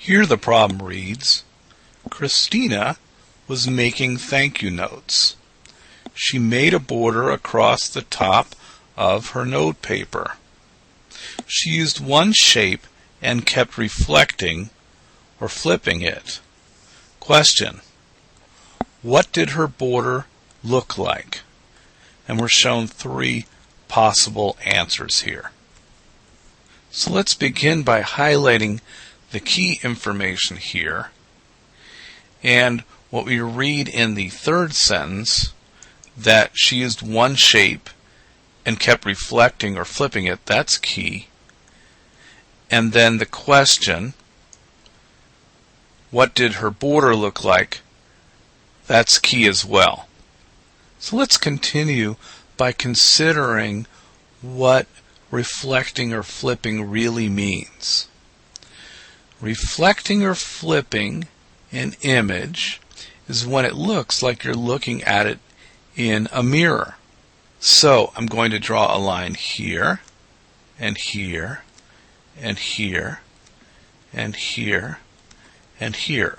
Here the problem reads, Christina was making thank you notes. She made a border across the top of her note paper. She used one shape and kept reflecting or flipping it. Question: what did her border look like? And we're shown three possible answers here. So let's begin by highlighting the key information here. And what we read in the third sentence, that she used one shape and kept reflecting or flipping it, that's key. And then the question, what did her border look like? That's key as well. So let's continue by considering what reflecting or flipping really means. Reflecting or flipping an image is when it looks like you're looking at it in a mirror. So I'm going to draw a line here, and here, and here, and here, and here.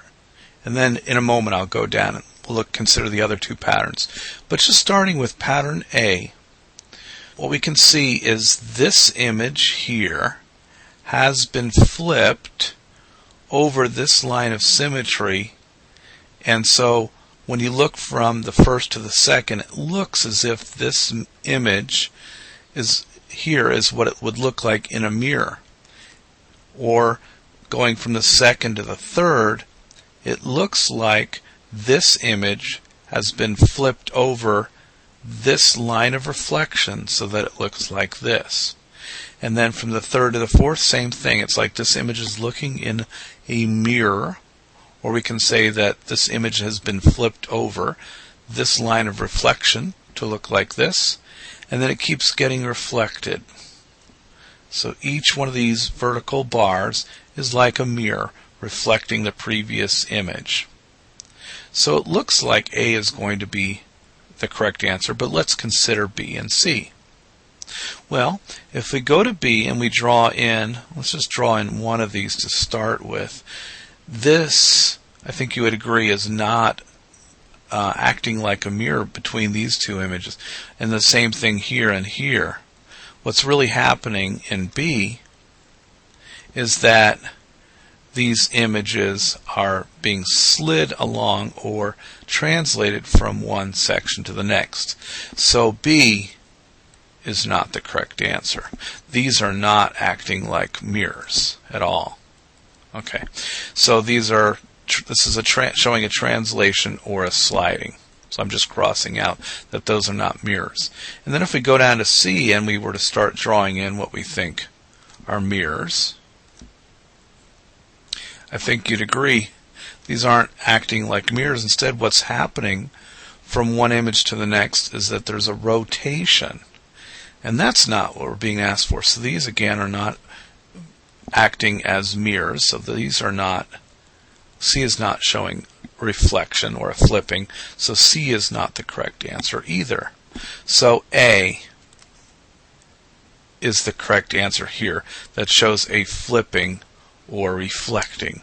And then in a moment I'll go down and we'll consider the other two patterns. But just starting with pattern A, what we can see is this image here has been flipped over this line of symmetry, and so when you look from the first to the second, it looks as if this image is what it would look like in a mirror. Or going from the second to the third, it looks like this image has been flipped over this line of reflection so that it looks like this. And then from the third to the fourth, same thing. It's like this image is looking in a mirror, or we can say that this image has been flipped over this line of reflection to look like this, and then it keeps getting reflected. So each one of these vertical bars is like a mirror reflecting the previous image. So it looks like A is going to be the correct answer, but let's consider B and C. Well, if we go to B and we draw in, let's just draw in one of these to start with. This, I think you would agree, is not acting like a mirror between these two images. And the same thing here and here. What's really happening in B is that these images are being slid along or translated from one section to the next. So B is not the correct answer. These are not acting like mirrors at all. Okay, so this is showing a translation or a sliding. So I'm just crossing out that those are not mirrors. And then if we go down to C and we were to start drawing in what we think are mirrors, I think you'd agree these aren't acting like mirrors. Instead, what's happening from one image to the next is that there's a rotation. And that's not what we're being asked for. So these, again, are not acting as mirrors. So these are not, C is not showing reflection or a flipping. So C is not the correct answer either. So A is the correct answer here. That shows a flipping or reflecting.